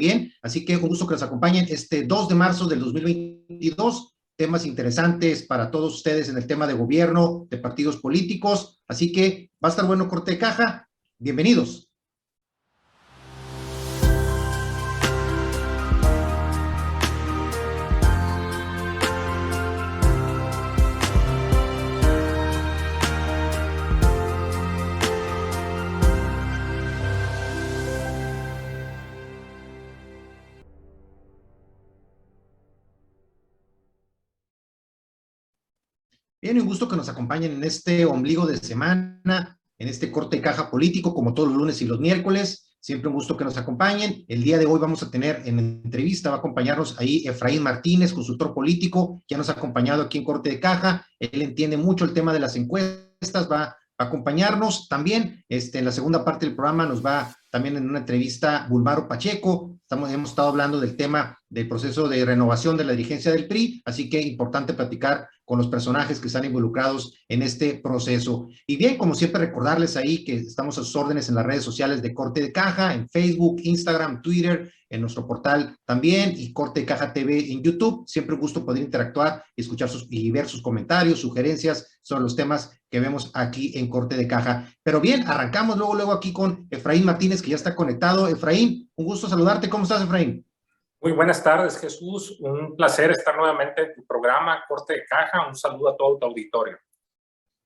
también. Así que un gusto que nos acompañen este 2 de marzo del 2022. Temas interesantes para todos ustedes en el tema de gobierno, de partidos políticos. Así que va a estar bueno corte de caja. Bienvenidos. Bien, un gusto que nos acompañen en este ombligo de semana, en este corte de caja político, como todos los lunes y los miércoles. Siempre un gusto que nos acompañen. El día de hoy vamos a tener en entrevista, va a acompañarnos ahí Efraín Martínez, consultor político, que ya nos ha acompañado aquí en corte de caja. Él entiende mucho el tema de las encuestas, va a acompañarnos también. En la segunda parte del programa nos va también en una entrevista Bulmaro Pacheco. Hemos estado hablando del tema del proceso de renovación de la dirigencia del PRI, así que importante platicar con los personajes que están involucrados en este proceso. Y bien, como siempre, recordarles ahí que estamos a sus órdenes en las redes sociales de Corte de Caja, en Facebook, Instagram, Twitter, en nuestro portal también, y Corte de Caja TV en YouTube. Siempre un gusto poder interactuar y escuchar y ver sus comentarios, sugerencias sobre los temas que vemos aquí en Corte de Caja. Pero bien, arrancamos luego aquí con Efraín Martínez, que ya está conectado. Efraín, un gusto saludarte. ¿Cómo estás, Efraín? Muy buenas tardes, Jesús. Un placer estar nuevamente en tu programa Corte de Caja. Un saludo a todo tu auditorio.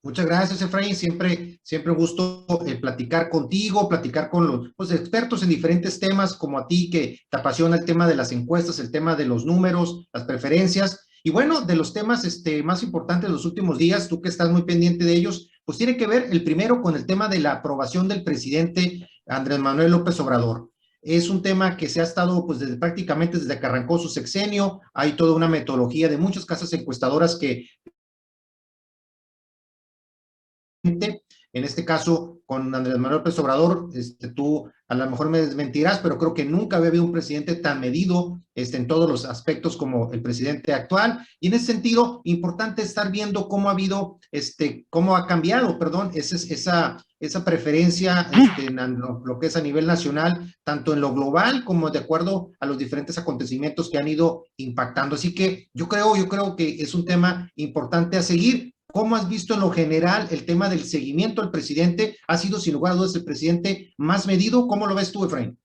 Muchas gracias, Efraín. Siempre un gusto platicar contigo, platicar con los expertos en diferentes temas, como a ti que te apasiona el tema de las encuestas, el tema de los números, las preferencias. Y bueno, de los temas más importantes de los últimos días, tú que estás muy pendiente de ellos, pues tiene que ver el primero con el tema de la aprobación del presidente Andrés Manuel López Obrador. Es un tema que se ha estado, pues, prácticamente desde que arrancó su sexenio. Hay toda una metodología de muchas casas encuestadoras que, en este caso, con Andrés Manuel López Obrador, tú a lo mejor me desmentirás, pero creo que nunca había habido un presidente tan medido en todos los aspectos como el presidente actual. Y en ese sentido, importante estar viendo cómo ha habido, cómo ha cambiado, perdón, esa preferencia en lo que es a nivel nacional, tanto en lo global como de acuerdo a los diferentes acontecimientos que han ido impactando. Así que yo creo que es un tema importante a seguir. ¿Cómo has visto en lo general el tema del seguimiento al presidente? ¿Ha sido sin lugar a dudas el presidente más medido? ¿Cómo lo ves tú, Efraín?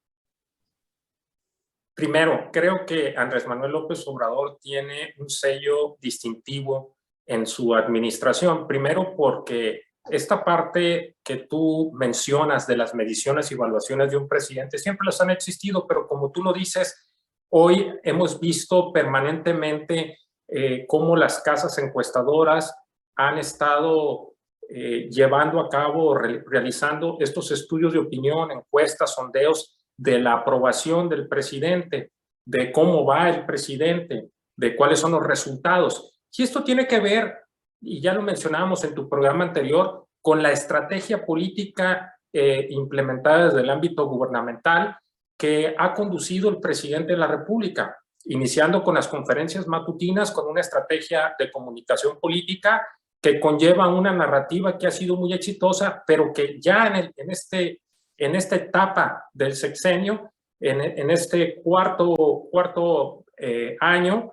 Primero, creo que Andrés Manuel López Obrador tiene un sello distintivo en su administración. Primero, porque esta parte que tú mencionas de las mediciones y evaluaciones de un presidente siempre las han existido, pero como tú lo dices, hoy hemos visto permanentemente cómo las casas encuestadoras han estado llevando a cabo, realizando estos estudios de opinión, encuestas, sondeos de la aprobación del presidente, de cómo va el presidente, de cuáles son los resultados. Y esto tiene que ver, y ya lo mencionábamos en tu programa anterior, con la estrategia política implementada desde el ámbito gubernamental que ha conducido el presidente de la República, iniciando con las conferencias matutinas, con una estrategia de comunicación política que conlleva una narrativa que ha sido muy exitosa, pero que ya en esta etapa del sexenio, en este cuarto año,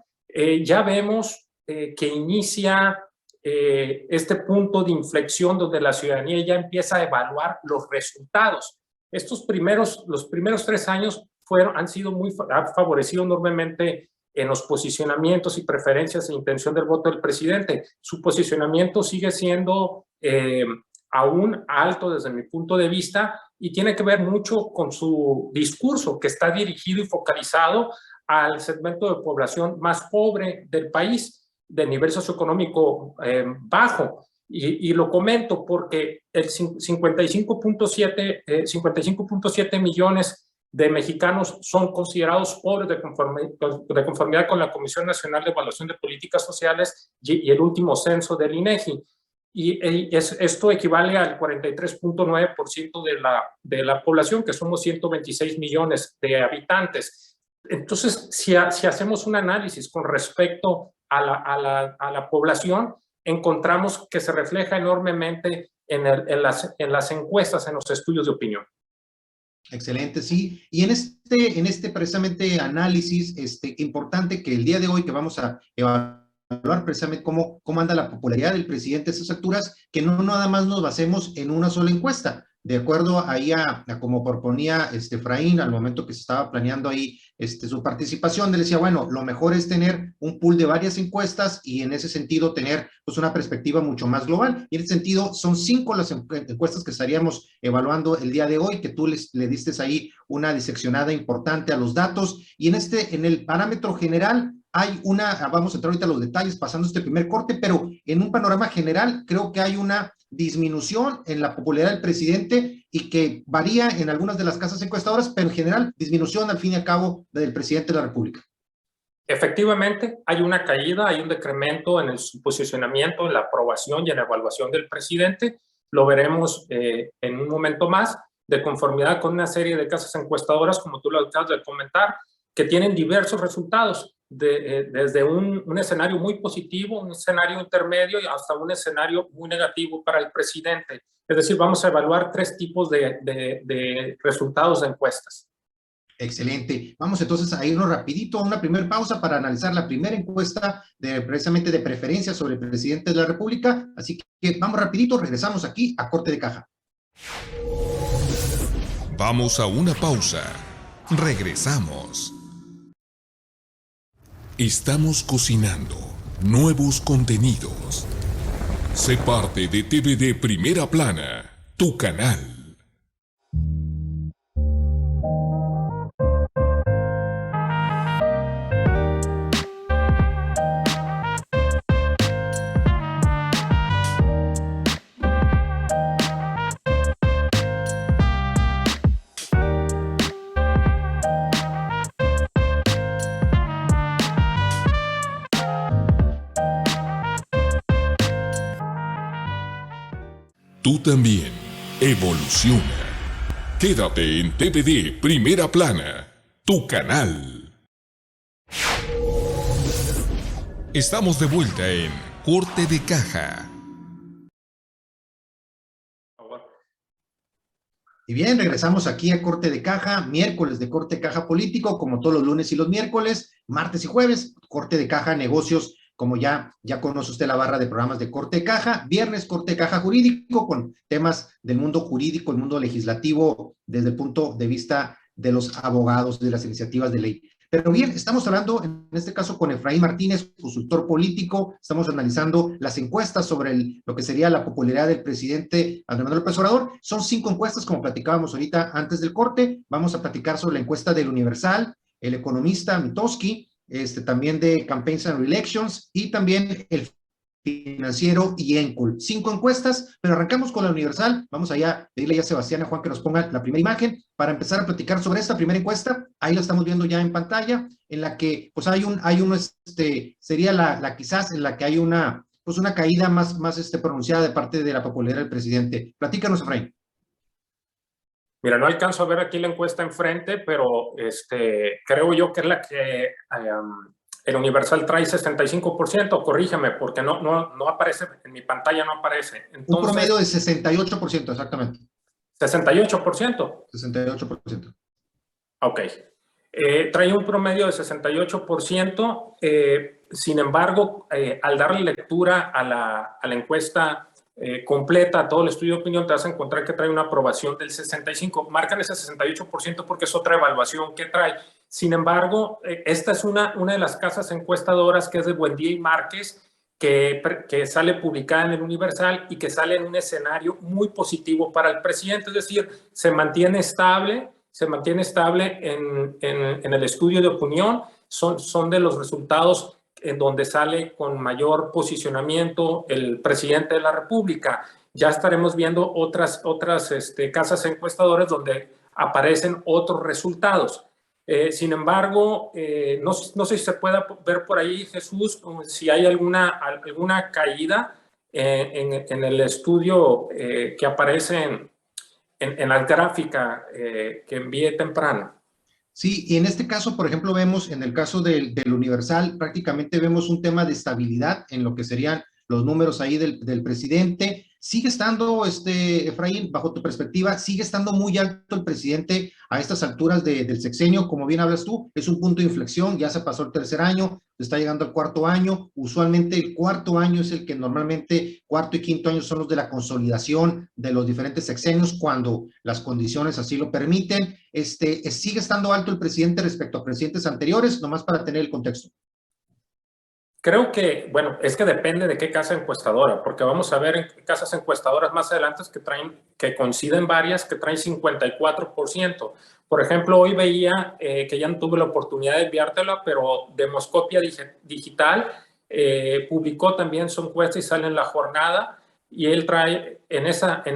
ya vemos que inicia este punto de inflexión donde la ciudadanía ya empieza a evaluar los resultados. Los primeros 3 años han favorecido enormemente en los posicionamientos y preferencias e intención del voto del presidente. Su posicionamiento sigue siendo aún alto desde mi punto de vista y tiene que ver mucho con su discurso, que está dirigido y focalizado al segmento de población más pobre del país, de nivel socioeconómico bajo. Y lo comento porque el 55.7 millones de mexicanos son considerados pobres de conformidad con la Comisión Nacional de Evaluación de Políticas Sociales y el último censo del INEGI. Esto equivale al 43.9% de la población, que somos 126 millones de habitantes. Entonces, si hacemos un análisis con respecto a la población, encontramos que se refleja enormemente en las encuestas, en los estudios de opinión. Excelente, sí. Y en este precisamente análisis, importante que el día de hoy que vamos a evaluar precisamente cómo anda la popularidad del presidente a estas alturas, que no nada más nos basemos en una sola encuesta. De acuerdo ahí a como proponía Efraín al momento que se estaba planeando ahí su participación, él decía, bueno, lo mejor es tener un pool de varias encuestas y en ese sentido tener pues una perspectiva mucho más global. Y en ese sentido son 5 las encuestas que estaríamos evaluando el día de hoy, que tú le diste ahí una diseccionada importante a los datos. Y en el parámetro general, hay vamos a entrar ahorita a los detalles pasando este primer corte, pero en un panorama general creo que hay una disminución en la popularidad del presidente y que varía en algunas de las casas encuestadoras, pero en general disminución al fin y al cabo del presidente de la República. Efectivamente, hay una caída, hay un decremento en el posicionamiento, en la aprobación y en la evaluación del presidente. Lo veremos en un momento más, de conformidad con una serie de casas encuestadoras, como tú lo acabas de comentar, que tienen diversos resultados, desde un escenario muy positivo, un escenario intermedio y hasta un escenario muy negativo para el presidente. Es decir, vamos a evaluar 3 tipos de resultados de encuestas. Excelente. Vamos entonces a irnos rapidito a una primera pausa para analizar la primera encuesta precisamente de preferencia sobre el presidente de la República. Así que vamos rapidito, regresamos aquí a Corte de Caja. Vamos a una pausa. Regresamos. Estamos cocinando nuevos contenidos. Sé parte de TVD Primera Plana, tu canal. Tú también evoluciona. Quédate en TVD Primera Plana, tu canal. Estamos de vuelta en Corte de Caja. Y bien, regresamos aquí a Corte de Caja, miércoles de Corte de Caja Político, como todos los lunes y los miércoles, martes y jueves, Corte de Caja Negocios, como ya conoce usted la barra de programas de Corte de Caja, viernes Corte de Caja Jurídico, con temas del mundo jurídico, el mundo legislativo, desde el punto de vista de los abogados, de las iniciativas de ley. Pero bien, estamos hablando en este caso con Efraín Martínez, consultor político, estamos analizando las encuestas sobre lo que sería la popularidad del presidente Andrés Manuel López Obrador. Son 5 encuestas, como platicábamos ahorita antes del corte. Vamos a platicar sobre la encuesta del Universal, el economista Mitofsky, también de Campaigns and Elections y también el Financiero y Encol. 5 encuestas, pero arrancamos con la Universal. Vamos allá a pedirle ya a Sebastián y a Juan que nos pongan la primera imagen para empezar a platicar sobre esta primera encuesta. Ahí la estamos viendo ya en pantalla, en la que pues sería quizás en la que hay una caída más pronunciada de parte de la popularidad del presidente. Platícanos, Efraín. Mira, no alcanzo a ver aquí la encuesta enfrente, pero creo yo que es la que el Universal trae 65%, corrígeme, porque no aparece, en mi pantalla no aparece. Entonces, un promedio de 68%, exactamente. 68%. 68%. Ok. Trae un promedio de 68%, sin embargo, al darle lectura a la encuesta completa, a todo el estudio de opinión, te vas a encontrar que trae una aprobación del 65%. Marcan ese 68% porque es otra evaluación que trae. Sin embargo, esta es una de las casas encuestadoras que es de Buendía y Márquez, que sale publicada en el Universal y que sale en un escenario muy positivo para el presidente. Es decir, se mantiene estable en el estudio de opinión. Son de los resultados en donde sale con mayor posicionamiento el presidente de la República. Ya estaremos viendo otras casas encuestadoras donde aparecen otros resultados. Sin embargo, no sé si se pueda ver por ahí, Jesús, si hay alguna caída en el estudio que aparece en la gráfica que envié temprano. Sí, y en este caso, por ejemplo, vemos en el caso del Universal, prácticamente vemos un tema de estabilidad en lo que serían los números ahí del presidente. ¿Sigue estando, Efraín, bajo tu perspectiva, sigue estando muy alto el presidente a estas alturas del sexenio? Como bien hablas tú, es un punto de inflexión, ya se pasó el tercer año, está llegando al cuarto año. Usualmente el cuarto año es el que normalmente, cuarto y quinto año son los de la consolidación de los diferentes sexenios cuando las condiciones así lo permiten. ¿Sigue estando alto el presidente respecto a presidentes anteriores? Nomás para tener el contexto. Creo que, bueno, es que depende de qué casa encuestadora, porque vamos a ver en casas encuestadoras más adelante que coinciden varias, que traen 54%. Por ejemplo, hoy veía, que ya no tuve la oportunidad de enviártela, pero Demoscopia Digital publicó también su encuesta y sale en La Jornada, y él trae, en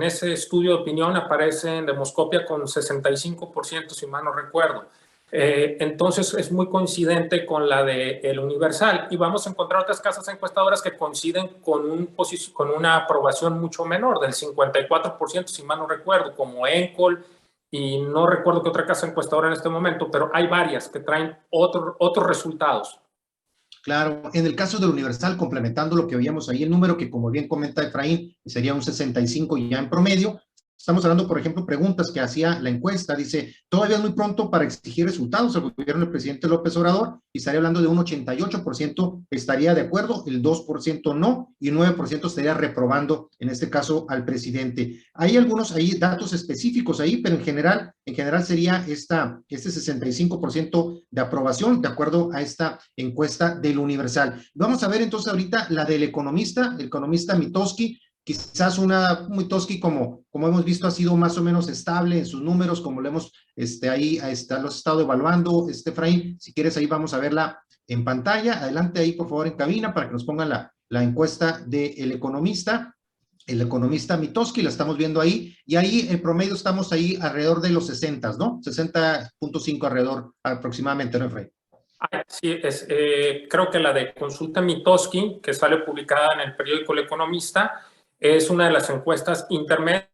ese estudio de opinión aparece en Demoscopia con 65%, si mal no recuerdo. Entonces es muy coincidente con la de El Universal, y vamos a encontrar otras casas encuestadoras que coinciden con una aprobación mucho menor, del 54%, si mal no recuerdo, como Encol, y no recuerdo qué otra casa encuestadora en este momento, pero hay varias que traen otros resultados. Claro, en el caso del Universal, complementando lo que veíamos ahí, el número que, como bien comenta Efraín, sería un 65 ya en promedio. Estamos hablando, por ejemplo, preguntas que hacía la encuesta. Dice, todavía es muy pronto para exigir resultados al gobierno del presidente López Obrador, y estaría hablando de un 88% estaría de acuerdo, el 2% no, y 9% estaría reprobando, en este caso, al presidente. Hay algunos ahí datos específicos ahí, pero en general sería este 65% de aprobación, de acuerdo a esta encuesta del Universal. Vamos a ver entonces ahorita la del economista, el economista Mitofsky. Quizás una Mitofsky, como hemos visto, ha sido más o menos estable en sus números, como lo hemos ahí los estado evaluando. Efraín, si quieres ahí vamos a verla en pantalla. Adelante ahí, por favor, en cabina, para que nos pongan la encuesta del economista. El economista Mitofsky, la estamos viendo ahí, y ahí en promedio estamos ahí alrededor de los 60, ¿no? 60.5 alrededor aproximadamente, ¿no, Efraín? Sí, creo que la de Consulta Mitofsky, que sale publicada en el periódico El Economista, es una de las encuestas intermedias.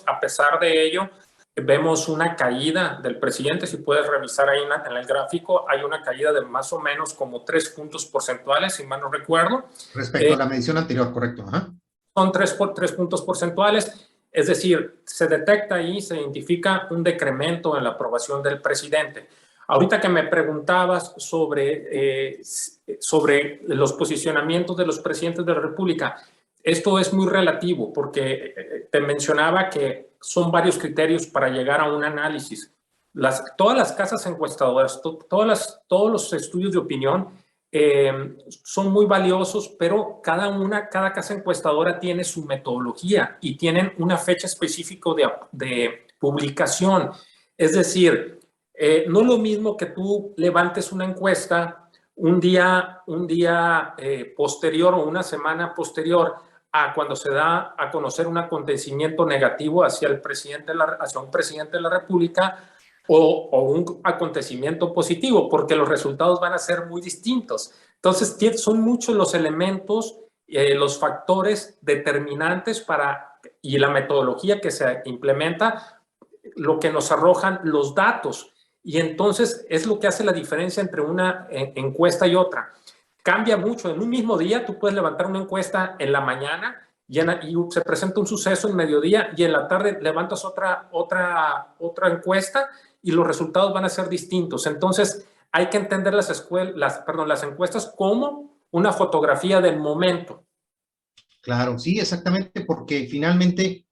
A pesar de ello, vemos una caída del presidente. Si puedes revisar ahí en el gráfico, hay una caída de más o menos como 3 puntos porcentuales, si mal no recuerdo. Respecto a la medición anterior, correcto. Ajá. Son 3 puntos porcentuales. Es decir, se detecta ahí, se identifica un decremento en la aprobación del presidente. Ahorita que me preguntabas sobre los posicionamientos de los presidentes de la República, esto es muy relativo porque te mencionaba que son varios criterios para llegar a un análisis. Todas las casas encuestadoras, todos los estudios de opinión son muy valiosos, pero cada casa encuestadora tiene su metodología y tienen una fecha específica de publicación. Es decir, no es lo mismo que tú levantes una encuesta un día posterior o una semana posterior a cuando se da a conocer un acontecimiento negativo hacia un presidente de la República, o un acontecimiento positivo, porque los resultados van a ser muy distintos. Entonces, son muchos los elementos, los factores determinantes y la metodología que se implementa, lo que nos arrojan los datos. Y entonces es lo que hace la diferencia entre una encuesta y otra. Cambia mucho. En un mismo día tú puedes levantar una encuesta en la mañana y se presenta un suceso en mediodía, y en la tarde levantas otra encuesta y los resultados van a ser distintos. Entonces hay que entender las encuestas como una fotografía del momento. Claro, sí, exactamente, porque finalmente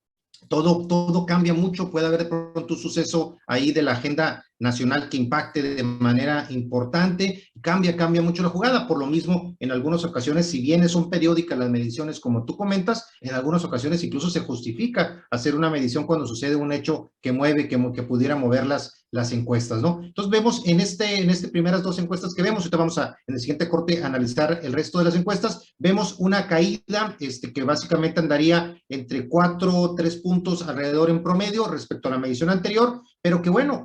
todo cambia mucho. Puede haber de pronto un suceso ahí de la agenda nacional que impacte de manera importante, cambia mucho la jugada. Por lo mismo, en algunas ocasiones, si bien son periódicas las mediciones como tú comentas, en algunas ocasiones incluso se justifica hacer una medición cuando sucede un hecho que mueve, que pudiera mover las encuestas, ¿no? Entonces vemos en primeras dos encuestas que vemos, ahorita vamos en el siguiente corte a analizar el resto de las encuestas. Vemos una caída que básicamente andaría entre 4 o 3 puntos alrededor en promedio respecto a la medición anterior, pero que bueno,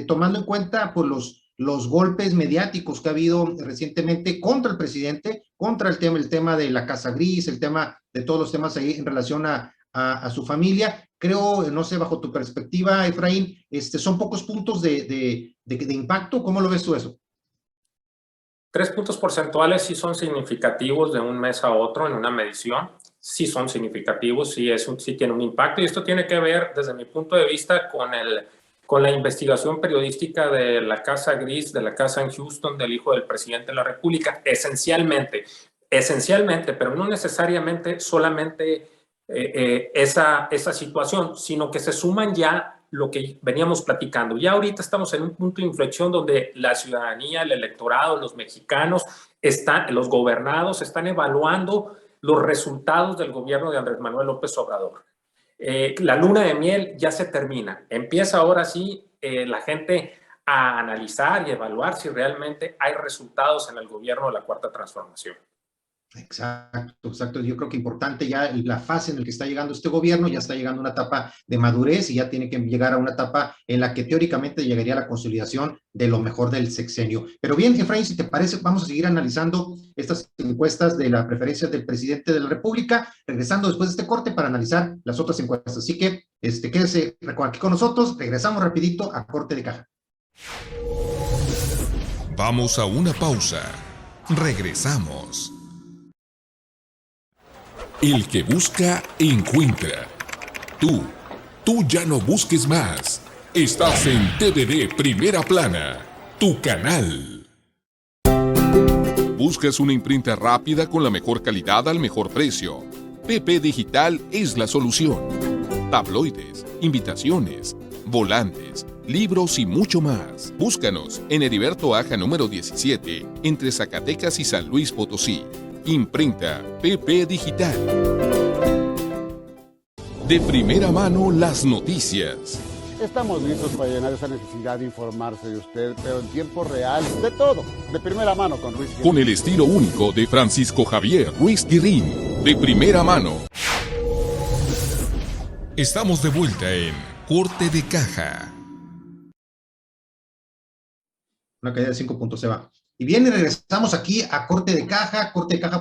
tomando en cuenta pues los golpes mediáticos que ha habido recientemente contra el presidente, contra el tema de la Casa Gris, el tema de todos los temas ahí en relación a su familia, creo, no sé, bajo tu perspectiva, Efraín, son pocos puntos de impacto. ¿Cómo lo ves tú eso? 3 puntos porcentuales sí son significativos de un mes a otro en una medición. Sí son significativos, sí tiene un impacto. Y esto tiene que ver, desde mi punto de vista, con la investigación periodística de la Casa Gris, de la casa en Houston, del hijo del presidente de la República, esencialmente, pero no necesariamente solamente esa situación, sino que se suman ya lo que veníamos platicando. Ya ahorita estamos en un punto de inflexión donde la ciudadanía, el electorado, los mexicanos, los gobernados están evaluando los resultados del gobierno de Andrés Manuel López Obrador. La luna de miel ya se termina. Empieza ahora sí la gente a analizar y evaluar si realmente hay resultados en el gobierno de la Cuarta Transformación. Exacto, exacto. Yo creo que importante ya la fase en la que está llegando este gobierno, ya está llegando a una etapa de madurez y ya tiene que llegar a una etapa en la que teóricamente llegaría a la consolidación de lo mejor del sexenio. Pero bien, Efraín, si te parece, vamos a seguir analizando estas encuestas de la preferencia del presidente de la República, regresando después de este corte para analizar las otras encuestas. Así que quédese aquí con nosotros, regresamos rapidito a Corte de Caja. Vamos a una pausa. Regresamos. El que busca, encuentra. Tú ya no busques más. Estás en TVD Primera Plana, tu canal. ¿Buscas una imprenta rápida con la mejor calidad al mejor precio? PP Digital es la solución. Tabloides, invitaciones, volantes, libros y mucho más. Búscanos en Heriberto Aja número 17, entre Zacatecas y San Luis Potosí. Imprenta PP Digital. De primera mano las noticias. Estamos listos para llenar esa necesidad de informarse de usted, pero en tiempo real, de todo, de primera mano con Ruiz Guirrín. Con el estilo único de Francisco Javier Ruiz Guirrín. De primera mano. Estamos de vuelta en Corte de Caja. Una caída de 5 puntos se va. Y bien, regresamos aquí a Corte de Caja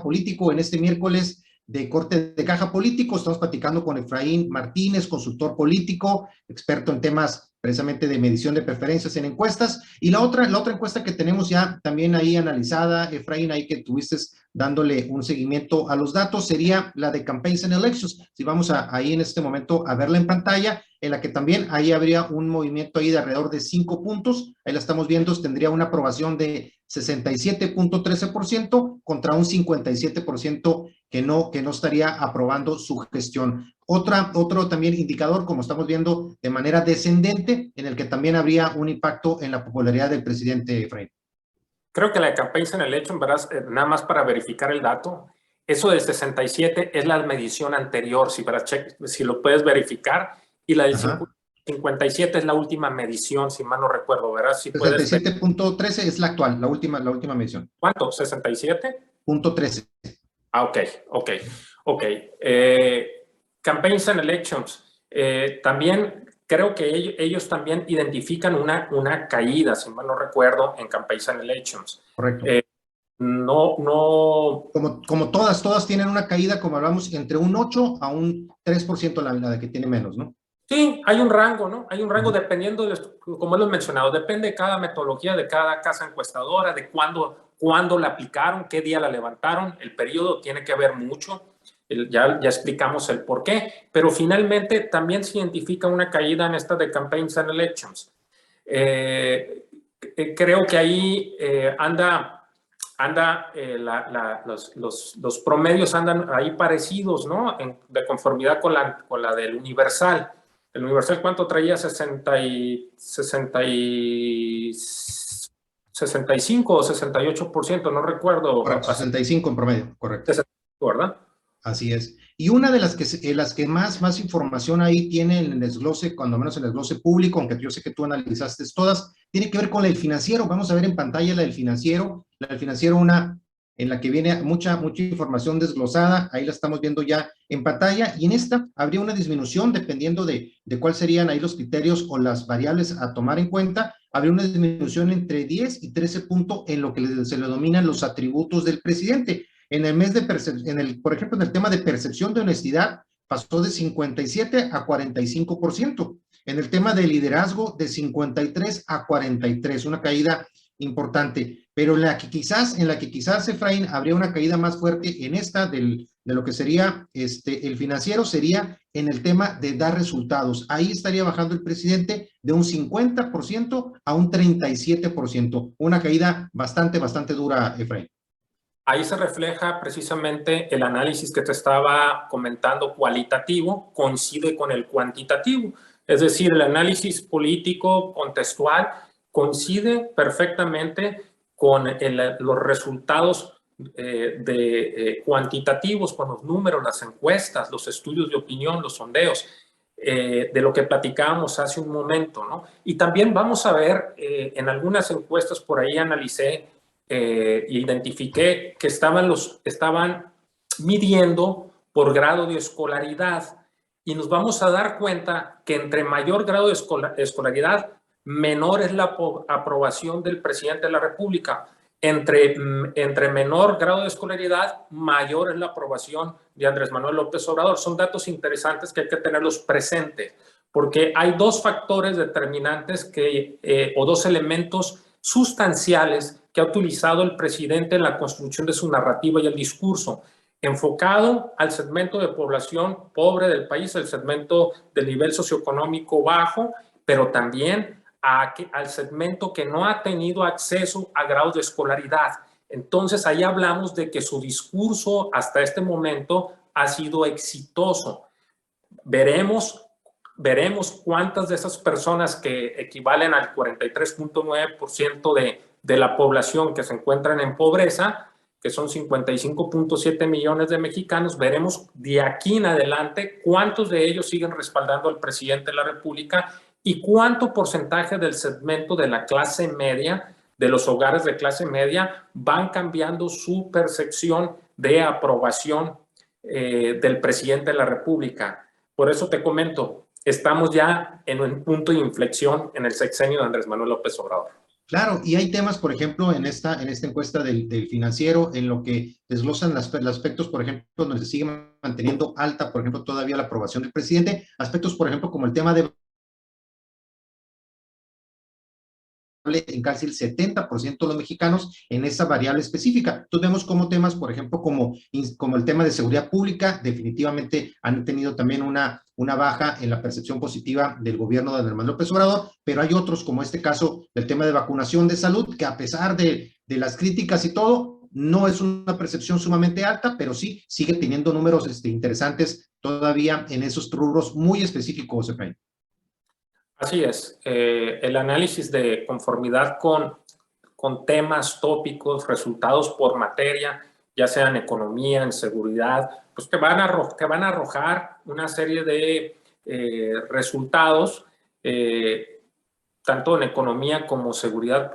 Político, en este miércoles de Corte de Caja Político. Estamos platicando con Efraín Martínez, consultor político, experto en temas precisamente de medición de preferencias en encuestas. Y la otra encuesta que tenemos ya también ahí analizada, Efraín, ahí que tuviste dándole un seguimiento a los datos, sería la de Campaigns and Elections. Si vamos ahí en este momento a verla en pantalla, en la que también ahí habría un movimiento ahí de alrededor de 5 puntos. Ahí la estamos viendo, tendría una aprobación de 67.13% contra un 57% que no estaría aprobando su gestión. Otro también indicador, como estamos viendo, de manera descendente, en el que también habría un impacto en la popularidad del presidente Efraín. Creo que la de Campaigns and Elections, ¿verdad? Nada más para verificar el dato, eso de 67 es la medición anterior, si lo puedes verificar, y la de 57 es la última medición, si mal no recuerdo, ¿verdad? Si 67.13 es la actual, la última medición. ¿Cuánto? ¿67?.13. Ah, ok. Campaigns and Elections, también creo que ellos también identifican una caída, si mal no recuerdo, en Campaigns and Elections. Correcto. No. Como todas tienen una caída, como hablamos, entre un 8 a un 3% la de que tiene menos, ¿no? Sí, hay un rango, ¿no? Hay un rango dependiendo, como hemos mencionado, depende de cada metodología, de cada casa encuestadora, de cuándo la aplicaron, qué día la levantaron, el periodo tiene que ver mucho, ya explicamos el por qué, pero finalmente también se identifica una caída en esta de Campaigns and Elections. Creo que ahí los promedios andan ahí parecidos, ¿no? De conformidad con la del Universal. El Universal, ¿cuánto traía? 65 o 68%, no recuerdo. Correcto, 65 en promedio, correcto. 65, ¿verdad? Así es. Y una de las que más información ahí tiene en el desglose, cuando menos en el desglose público, aunque yo sé que tú analizaste todas, tiene que ver con el financiero. Vamos a ver en pantalla la del financiero. La del financiero, una en la que viene mucha información desglosada. Ahí la estamos viendo ya en pantalla. Y en esta habría una disminución dependiendo de cuáles serían ahí los criterios o las variables a tomar en cuenta. Habría una disminución entre 10 y 13 puntos en lo que se le dominan los atributos del presidente. En el mes de por ejemplo, en el tema de percepción de honestidad, pasó de 57 a 45%. En el tema de liderazgo, de 53 a 43, una caída importante. pero en la que quizás, Efraín, habría una caída más fuerte en esta de lo que sería el financiero, sería en el tema de dar resultados. Ahí estaría bajando el presidente de un 50% a un 37%, una caída bastante dura, Efraín. Ahí se refleja precisamente el análisis que te estaba comentando cualitativo, coincide con el cuantitativo. Es decir, el análisis político contextual coincide perfectamente con los resultados cuantitativos, con los números, las encuestas, los estudios de opinión, los sondeos, de lo que platicábamos hace un momento, ¿no? Y también vamos a ver, en algunas encuestas por ahí analicé, identifiqué que estaban midiendo por grado de escolaridad, y nos vamos a dar cuenta que entre mayor grado de escolaridad, menor es la aprobación del presidente de la República. Entre menor grado de escolaridad, mayor es la aprobación de Andrés Manuel López Obrador. Son datos interesantes que hay que tenerlos presentes, porque hay dos factores determinantes o dos elementos sustanciales que ha utilizado el presidente en la construcción de su narrativa y el discurso, enfocado al segmento de población pobre del país, el segmento del nivel socioeconómico bajo, pero también al segmento que no ha tenido acceso a grados de escolaridad. Entonces, ahí hablamos de que su discurso hasta este momento ha sido exitoso. Veremos cuántas de esas personas, que equivalen al 43.9% de la población que se encuentran en pobreza, que son 55.7 millones de mexicanos, veremos de aquí en adelante cuántos de ellos siguen respaldando al presidente de la República y cuánto porcentaje del segmento de la clase media, de los hogares de clase media, van cambiando su percepción de aprobación del presidente de la República. Por eso te comento, estamos ya en un punto de inflexión en el sexenio de Andrés Manuel López Obrador. Claro, y hay temas, por ejemplo, en esta encuesta del financiero, en lo que desglosan los aspectos, por ejemplo, donde se sigue manteniendo alta, por ejemplo, todavía la aprobación del presidente, aspectos, por ejemplo, como el tema de en casi el 70% de los mexicanos en esa variable específica. Entonces vemos como temas, por ejemplo, como el tema de seguridad pública, definitivamente han tenido también una baja en la percepción positiva del gobierno de Andrés Manuel López Obrador, pero hay otros, como este caso del tema de vacunación de salud, que a pesar de las críticas y todo, no es una percepción sumamente alta, pero sí sigue teniendo números interesantes todavía en esos rubros muy específicos, Efraín. Así es, el análisis de conformidad con temas, tópicos, resultados por materia, ya sea en economía, en seguridad, pues que van a arrojar una serie de resultados, tanto en economía como seguridad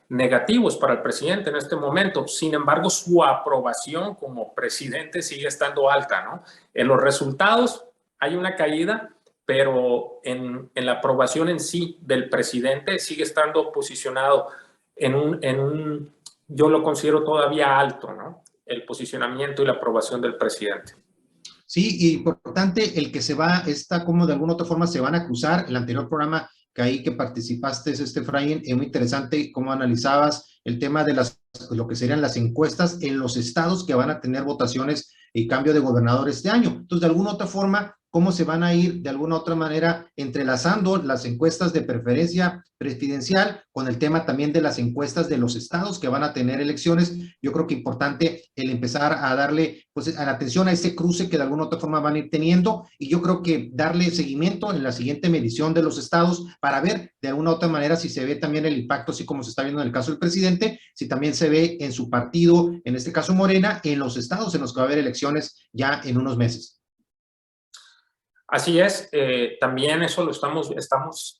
negativos para el presidente en este momento. Sin embargo, su aprobación como presidente sigue estando alta, ¿no? En los resultados hay una caída, pero en la aprobación en sí del presidente sigue estando posicionado yo lo considero todavía alto, ¿no? El posicionamiento y la aprobación del presidente. Sí, y importante el que como de alguna otra forma se van a cruzar. El anterior programa que participaste, Efraín, es muy interesante cómo analizabas el tema de lo que serían las encuestas en los estados que van a tener votaciones y cambio de gobernador este año. Entonces, de alguna otra forma, cómo se van a ir de alguna otra manera entrelazando las encuestas de preferencia presidencial con el tema también de las encuestas de los estados que van a tener elecciones. Yo creo que es importante el empezar a darle a la atención a ese cruce que de alguna otra forma van a ir teniendo, y yo creo que darle seguimiento en la siguiente medición de los estados para ver de alguna otra manera si se ve también el impacto, así como se está viendo en el caso del presidente, si también se ve en su partido, en este caso Morena, en los estados en los que va a haber elecciones ya en unos meses. Así es, también eso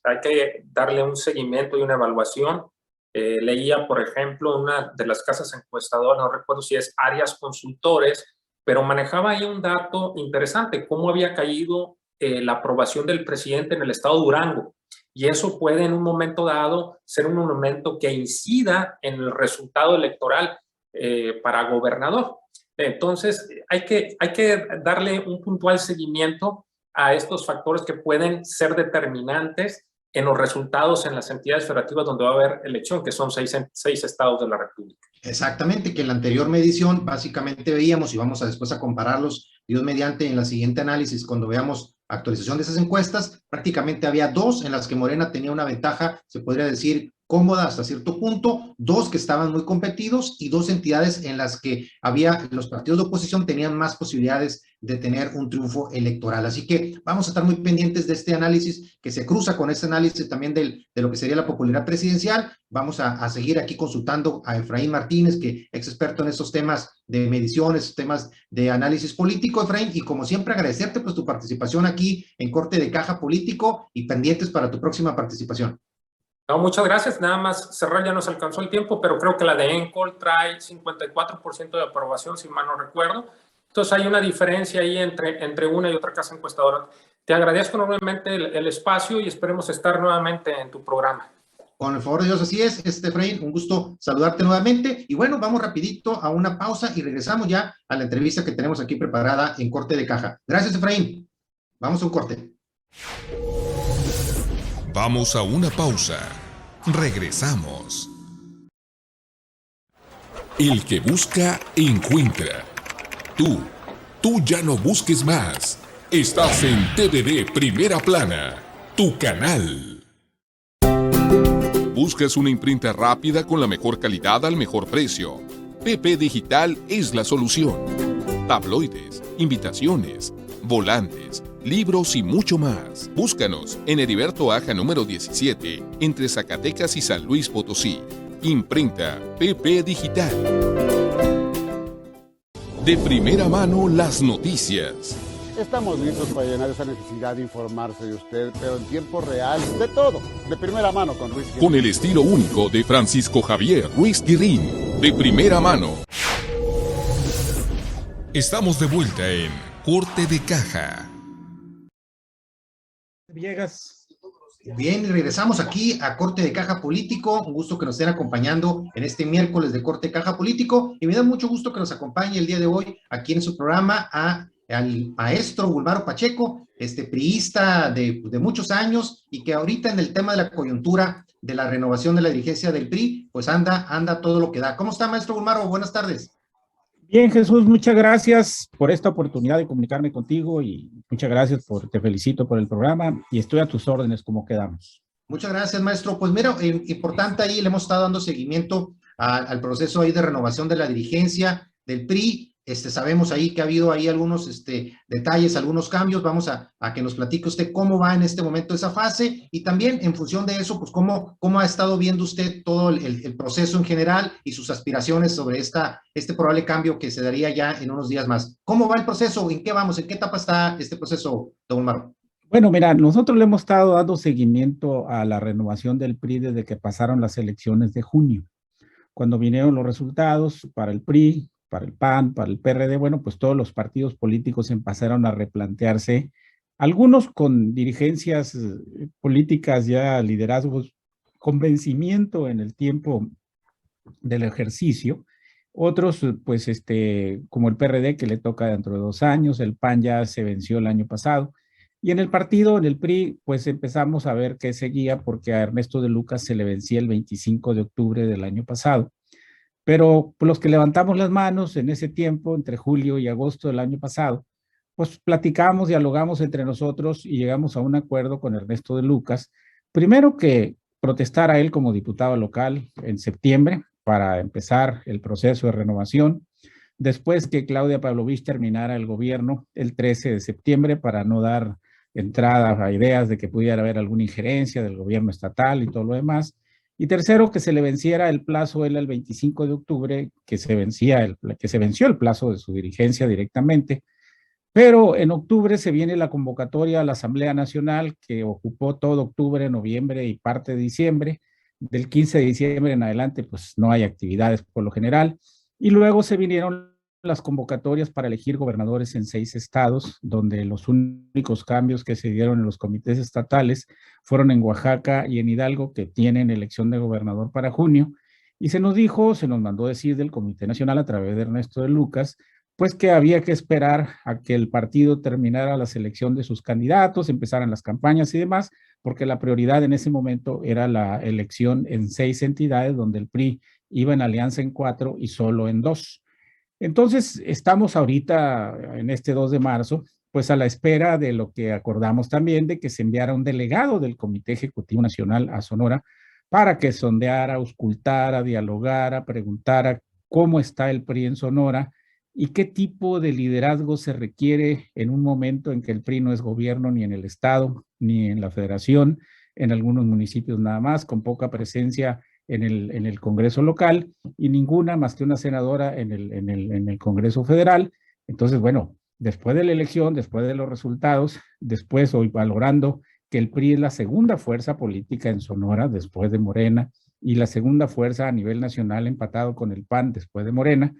hay que darle un seguimiento y una evaluación. Leía, por ejemplo, una de las casas encuestadoras, no recuerdo si es Arias Consultores, pero manejaba ahí un dato interesante, cómo había caído la aprobación del presidente en el estado de Durango. Y eso puede en un momento dado ser un momento que incida en el resultado electoral para gobernador. Entonces, hay que darle un puntual seguimiento a estos factores que pueden ser determinantes en los resultados en las entidades federativas donde va a haber elección, que son seis estados de la República. Exactamente, que en la anterior medición básicamente veíamos, y vamos a después a compararlos, Dios mediante, en la siguiente análisis, cuando veamos actualización de esas encuestas, prácticamente había 2 en las que Morena tenía una ventaja, se podría decir, cómoda hasta cierto punto, 2 que estaban muy competidos y 2 entidades en las que los partidos de oposición tenían más posibilidades de tener un triunfo electoral. Así que vamos a estar muy pendientes de este análisis que se cruza con este análisis también de lo que sería la popularidad presidencial. Vamos a seguir aquí consultando a Efraín Martínez, que es experto en estos temas de mediciones, temas de análisis político, Efraín, y como siempre agradecerte pues tu participación aquí en Corte de Caja Político y pendientes para tu próxima participación. No, muchas gracias. Nada más cerrar, ya nos alcanzó el tiempo, pero creo que la de Encol trae 54% de aprobación, si mal no recuerdo. Entonces hay una diferencia ahí entre una y otra casa encuestadora. Te agradezco enormemente el espacio y esperemos estar nuevamente en tu programa. Con el favor de Dios, así es, Efraín, un gusto saludarte nuevamente. Y bueno, vamos rapidito a una pausa y regresamos ya a la entrevista que tenemos aquí preparada en Corte de Caja. Gracias, Efraín. Vamos a un corte. Vamos a una pausa. Regresamos. El que busca, encuentra. Tú ya no busques más. Estás en TVD Primera Plana, tu canal. ¿Buscas una imprenta rápida con la mejor calidad al mejor precio? PP Digital es la solución. Tabloides, invitaciones, volantes, libros y mucho más. Búscanos en Heriberto Aja número 17, entre Zacatecas y San Luis Potosí. Imprenta PP Digital. De primera mano las noticias. Estamos listos para llenar esa necesidad de informarse de usted, pero en tiempo real, de todo, de primera mano con Ruiz Guirrín. Con el estilo único de Francisco Javier Ruiz Guirrín. De primera mano. Estamos de vuelta en Corte de Caja. Villegas. Bien, y regresamos aquí a Corte de Caja Político. Un gusto que nos estén acompañando en este miércoles de Corte de Caja Político. Y me da mucho gusto que nos acompañe el día de hoy aquí en su programa al maestro Wulfaro Pacheco, priista de muchos años y que ahorita en el tema de la coyuntura de la renovación de la dirigencia del PRI, pues anda todo lo que da. ¿Cómo está, maestro Wulfaro? Buenas tardes. Bien, Jesús, muchas gracias por esta oportunidad de comunicarme contigo y muchas gracias te felicito por el programa y estoy a tus órdenes como quedamos. Muchas gracias, maestro. Pues mira, importante ahí, le hemos estado dando seguimiento al proceso ahí de renovación de la dirigencia del PRI. Sabemos ahí que ha habido ahí algunos detalles, algunos cambios. Vamos a que nos platique usted cómo va en este momento esa fase y también en función de eso, pues cómo ha estado viendo usted todo el proceso en general y sus aspiraciones sobre este probable cambio que se daría ya en unos días más. ¿Cómo va el proceso? ¿En qué vamos? ¿En qué etapa está este proceso, don Wulfaro? Bueno, mira, nosotros le hemos estado dando seguimiento a la renovación del PRI desde que pasaron las elecciones de junio. Cuando vinieron los resultados para el PRI, para el PAN, para el PRD, bueno, pues todos los partidos políticos empezaron a replantearse, algunos con dirigencias políticas ya, liderazgos, con vencimiento en el tiempo del ejercicio, otros pues como el PRD que le toca dentro de 2 años, el PAN ya se venció el año pasado, y en el partido, en el PRI, pues empezamos a ver qué seguía porque a Ernesto de Lucas se le vencía el 25 de octubre del año pasado. Pero los que levantamos las manos en ese tiempo, entre julio y agosto del año pasado, pues platicamos, dialogamos entre nosotros y llegamos a un acuerdo con Ernesto de Lucas. Primero que protestara él como diputado local en septiembre para empezar el proceso de renovación. Después que Claudia Pavlovich terminara el gobierno el 13 de septiembre para no dar entrada a ideas de que pudiera haber alguna injerencia del gobierno estatal y todo lo demás. Y tercero, que se le venciera el plazo él el 25 de octubre, que se venció el plazo de su dirigencia directamente. Pero en octubre se viene la convocatoria a la Asamblea Nacional, que ocupó todo octubre, noviembre y parte de diciembre. Del 15 de diciembre en adelante, pues no hay actividades por lo general. Y luego se vinieron las convocatorias para elegir gobernadores en 6 estados, donde los únicos cambios que se dieron en los comités estatales fueron en Oaxaca y en Hidalgo, que tienen elección de gobernador para junio, y se nos mandó decir del Comité Nacional a través de Ernesto de Lucas, pues que había que esperar a que el partido terminara la selección de sus candidatos, empezaran las campañas y demás, porque la prioridad en ese momento era la elección en 6 entidades, donde el PRI iba en alianza en 4 y solo en 2. Entonces, estamos ahorita en este 2 de marzo, pues a la espera de lo que acordamos también, de que se enviara un delegado del Comité Ejecutivo Nacional a Sonora para que sondeara, auscultara, dialogara, preguntara cómo está el PRI en Sonora y qué tipo de liderazgo se requiere en un momento en que el PRI no es gobierno ni en el Estado, ni en la Federación, en algunos municipios nada más, con poca presencia en el Congreso local y ninguna más que una senadora en el Congreso federal. Entonces, bueno, después de la elección, después de los resultados, después hoy valorando que el PRI es la segunda fuerza política en Sonora después de Morena y la segunda fuerza a nivel nacional empatado con el PAN después de Morena,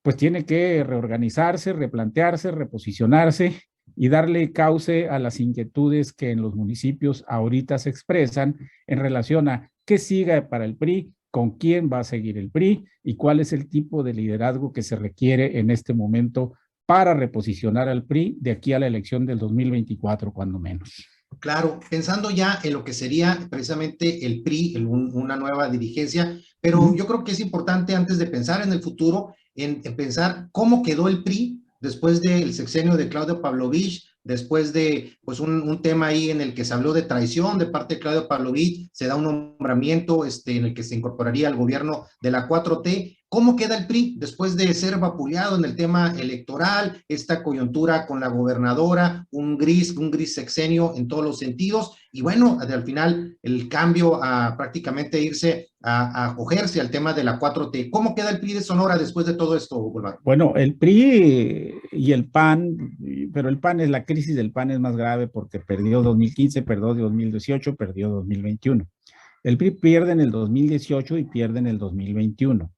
pues tiene que reorganizarse, replantearse, reposicionarse y darle cauce a las inquietudes que en los municipios ahorita se expresan en relación a qué sigue para el PRI, con quién va a seguir el PRI y cuál es el tipo de liderazgo que se requiere en este momento para reposicionar al PRI de aquí a la elección del 2024, cuando menos. Claro, pensando ya en lo que sería precisamente el PRI, una nueva dirigencia, pero yo creo que es importante antes de pensar en el futuro, en pensar cómo quedó el PRI después del sexenio de Claudio Pavlovich, después de pues un tema ahí en el que se habló de traición de parte de Claudio Pavlovich, se da un nombramiento en el que se incorporaría al gobierno de la 4T. ¿Cómo queda el PRI después de ser vapuleado en el tema electoral, esta coyuntura con la gobernadora, un gris sexenio en todos los sentidos? Y bueno, al final el cambio a prácticamente irse a acogerse al tema de la 4T. ¿Cómo queda el PRI de Sonora después de todo esto, Bolvar? Bueno, el PRI y el PAN, pero el PAN la crisis del PAN es más grave porque perdió 2015, perdió 2018, perdió 2021. El PRI pierde en el 2018 y pierde en el 2021.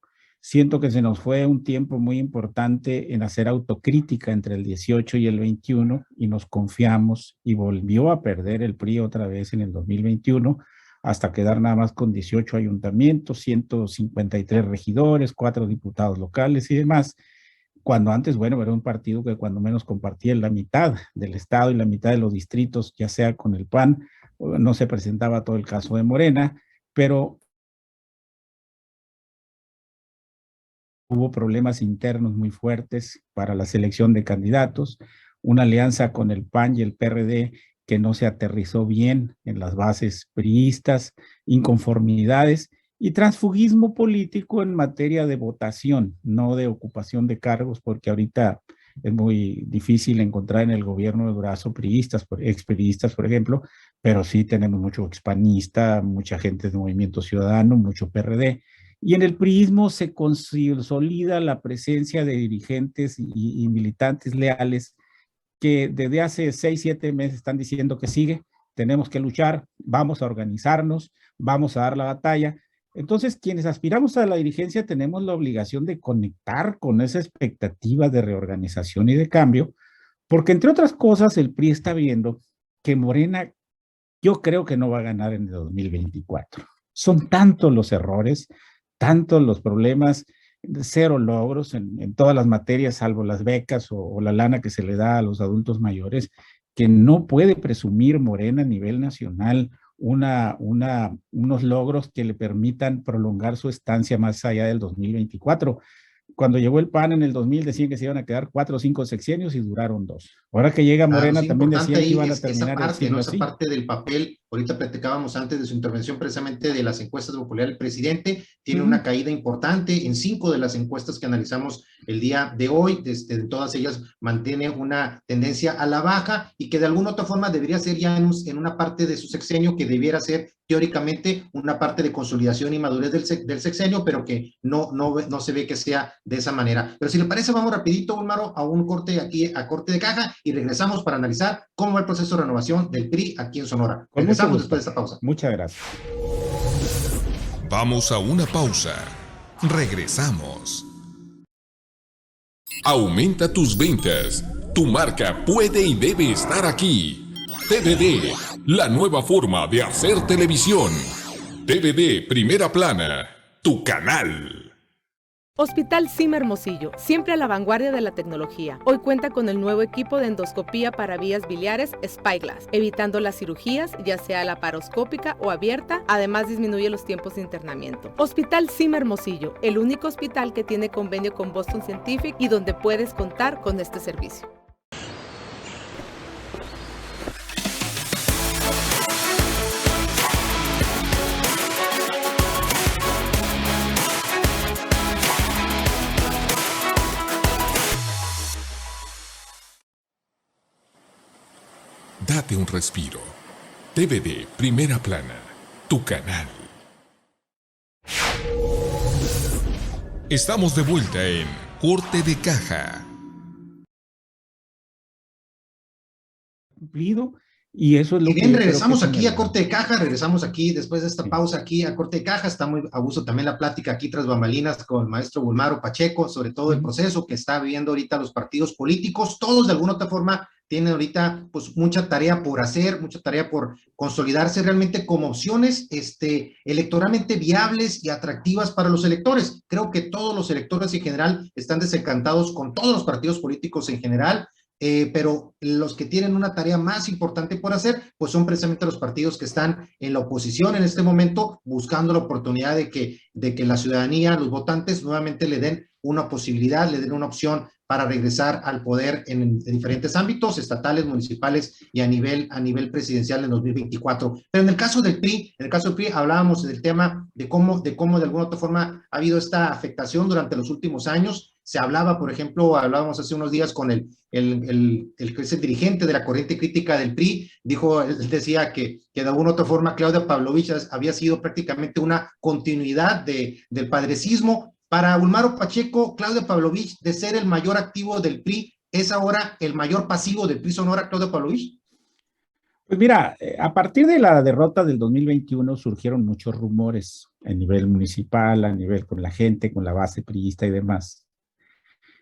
Siento que se nos fue un tiempo muy importante en hacer autocrítica entre el 18 y el 21 y nos confiamos y volvió a perder el PRI otra vez en el 2021 hasta quedar nada más con 18 ayuntamientos, 153 regidores, 4 diputados locales y demás, cuando antes, bueno, era un partido que cuando menos compartía la mitad del estado y la mitad de los distritos, ya sea con el PAN, no se presentaba todo el caso de Morena, pero hubo problemas internos muy fuertes para la selección de candidatos, una alianza con el PAN y el PRD que no se aterrizó bien en las bases priistas, inconformidades y transfugismo político en materia de votación, no de ocupación de cargos, porque ahorita es muy difícil encontrar en el gobierno de Durazo priistas, expriistas, por ejemplo, pero sí tenemos mucho expanista, mucha gente de Movimiento Ciudadano, mucho PRD. Y en el priismo se consolida la presencia de dirigentes y militantes leales que desde hace 6, 7 meses están diciendo que sigue, tenemos que luchar, vamos a organizarnos, vamos a dar la batalla. Entonces, quienes aspiramos a la dirigencia tenemos la obligación de conectar con esa expectativa de reorganización y de cambio, porque entre otras cosas el PRI está viendo que Morena, yo creo que no va a ganar en el 2024. Son tantos los errores, tantos los problemas, cero logros en todas las materias, salvo las becas o la lana que se le da a los adultos mayores, que no puede presumir Morena a nivel nacional unos logros que le permitan prolongar su estancia más allá del 2024. Cuando llegó el PAN en el 2000 decían que se iban a quedar 4 o 5 sexenios y duraron 2. Ahora que llega Morena sí, también decían que iban a terminar esa parte, ¿no? Esa así. parte del papel, ahorita platicábamos antes de su intervención precisamente de las encuestas de popularidad del presidente, tiene una caída importante en 5 de las encuestas que analizamos el día de hoy, todas ellas mantiene una tendencia a la baja y que de alguna otra forma debería ser ya en una parte de su sexenio que debiera ser teóricamente una parte de consolidación y madurez del sexenio, pero que no se ve que sea de esa manera. Pero si le parece, vamos rapidito, Ulmaro, a un corte aquí, a corte de caja, y regresamos para analizar cómo va el proceso de renovación del PRI aquí en Sonora. Regresamos después de esta pausa. Muchas gracias. Vamos a una pausa. Regresamos. Aumenta tus ventas. Tu marca puede y debe estar aquí. TVD, la nueva forma de hacer televisión. TVD Primera Plana, tu canal. Hospital SIM Hermosillo, siempre a la vanguardia de la tecnología. Hoy cuenta con el nuevo equipo de endoscopía para vías biliares Spyglass, evitando las cirugías, ya sea laparoscópica o abierta, además disminuye los tiempos de internamiento. Hospital SIM Hermosillo, el único hospital que tiene convenio con Boston Scientific y donde puedes contar con este servicio. Date un respiro. TVD Primera Plana, tu canal. Estamos de vuelta en Corte de Caja. Cumplido, y eso es lo y bien, que regresamos aquí a Corte de Caja, regresamos aquí después de esta pausa aquí a Corte de Caja. Está muy a gusto también la plática aquí tras bambalinas con el maestro Wulmaro Pacheco, sobre todo el proceso que está viviendo ahorita los partidos políticos. Todos de alguna otra forma tienen ahorita pues mucha tarea por hacer, mucha tarea por consolidarse realmente como opciones electoralmente viables y atractivas para los electores. Creo que todos los electores en general están desencantados con todos los partidos políticos en general. Pero los que tienen una tarea más importante por hacer, pues son precisamente los partidos que están en la oposición en este momento, buscando la oportunidad de que la ciudadanía, los votantes, nuevamente le den una posibilidad, le den una opción para regresar al poder en diferentes ámbitos, estatales, municipales y a nivel presidencial en 2024. Pero en el caso del PRI, hablábamos del tema de cómo de alguna otra forma ha habido esta afectación durante los últimos años. Se hablaba, por ejemplo, hablábamos hace unos días con el que es el dirigente de la corriente crítica del PRI, él decía que de alguna otra forma Claudia Pavlovich había sido prácticamente una continuidad del padrecismo. Para Wulmaro Pacheco, Claudia Pavlovich, de ser el mayor activo del PRI, ¿es ahora el mayor pasivo del PRI Sonora, Claudia Pavlovich? Pues mira, a partir de la derrota del 2021 surgieron muchos rumores a nivel municipal, a nivel con la gente, con la base priista y demás,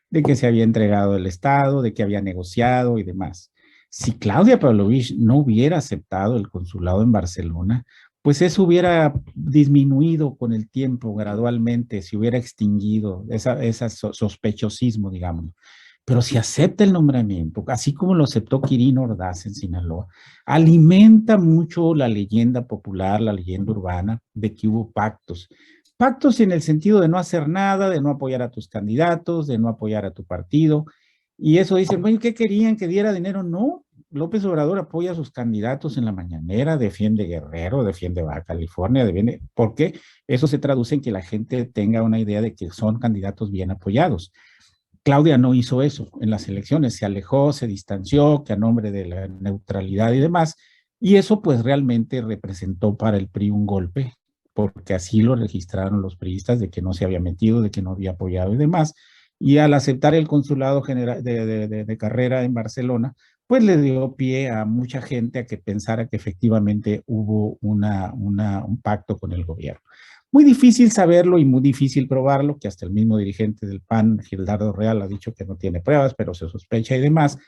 de que se había entregado el Estado, de que había negociado y demás. Si Claudia Pavlovich no hubiera aceptado el consulado en Barcelona, pues eso hubiera disminuido con el tiempo gradualmente, se hubiera extinguido ese sospechosismo, digamos. Pero si acepta el nombramiento, así como lo aceptó Quirino Ordaz en Sinaloa, alimenta mucho la leyenda popular, la leyenda urbana de que hubo pactos. Pactos en el sentido de no hacer nada, de no apoyar a tus candidatos, de no apoyar a tu partido. Y eso dicen, bueno, ¿qué querían? ¿Que diera dinero? No, López Obrador apoya a sus candidatos en la mañanera, defiende Guerrero, defiende Baja California, porque eso se traduce en que la gente tenga una idea de que son candidatos bien apoyados. Claudia no hizo eso en las elecciones, se alejó, se distanció, que a nombre de la neutralidad y demás, y eso pues realmente representó para el PRI un golpe, porque así lo registraron los priistas de que no se había metido, de que no había apoyado y demás, y al aceptar el consulado general de carrera en Barcelona, pues le dio pie a mucha gente a que pensara que efectivamente hubo un pacto con el gobierno. Muy difícil saberlo y muy difícil probarlo, que hasta el mismo dirigente del PAN, Gildardo Real, ha dicho que no tiene pruebas, pero se sospecha y demás.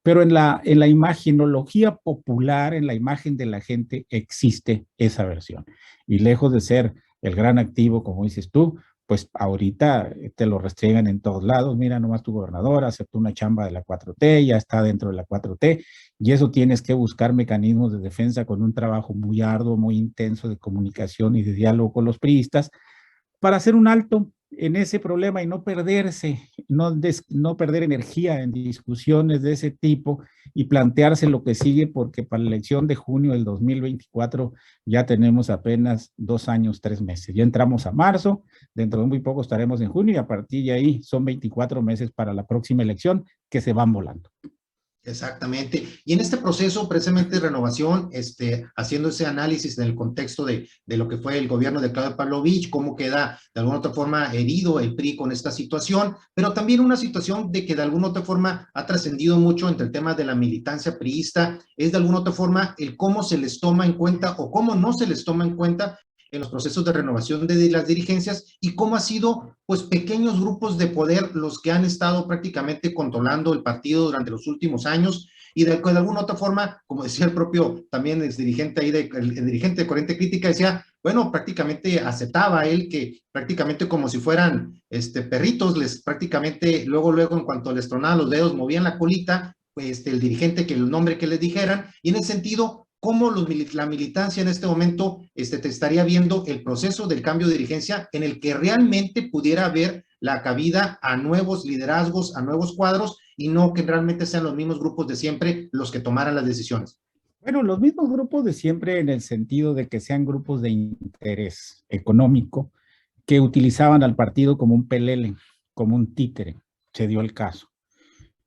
Pero en la imagenología popular, en la imagen de la gente, existe esa versión. Y lejos de ser el gran activo, como dices tú, pues ahorita te lo restregan en todos lados. Mira, nomás tu gobernador aceptó una chamba de la 4T, ya está dentro de la 4T, y eso tienes que buscar mecanismos de defensa con un trabajo muy arduo, muy intenso de comunicación y de diálogo con los priistas para hacer un alto en ese problema y no perderse, no perder energía en discusiones de ese tipo y plantearse lo que sigue, porque para la elección de junio del 2024 ya tenemos apenas 2 años, 3 meses. Ya entramos a marzo, dentro de muy poco estaremos en junio y a partir de ahí son 24 meses para la próxima elección que se van volando. Exactamente. Y en este proceso precisamente de renovación, haciendo ese análisis en el contexto de lo que fue el gobierno de Claudia Pavlovich, cómo queda de alguna otra forma herido el PRI con esta situación, pero también una situación de que de alguna otra forma ha trascendido mucho entre el tema de la militancia priista, es de alguna otra forma el cómo se les toma en cuenta o cómo no se les toma en cuenta en los procesos de renovación de las dirigencias y cómo ha sido, pues, pequeños grupos de poder los que han estado prácticamente controlando el partido durante los últimos años. y de alguna otra forma, como decía el propio también el dirigente ahí, el dirigente de Corriente Crítica decía, bueno, prácticamente aceptaba él que prácticamente como si fueran perritos, prácticamente luego en cuanto les tronaban los dedos, movían la colita, pues el dirigente que el nombre que les dijeran, y en ese sentido, ¿cómo la militancia en este momento te estaría viendo el proceso del cambio de dirigencia en el que realmente pudiera haber la cabida a nuevos liderazgos, a nuevos cuadros, y no que realmente sean los mismos grupos de siempre los que tomaran las decisiones? Bueno, los mismos grupos de siempre en el sentido de que sean grupos de interés económico que utilizaban al partido como un pelele, como un títere, se dio el caso.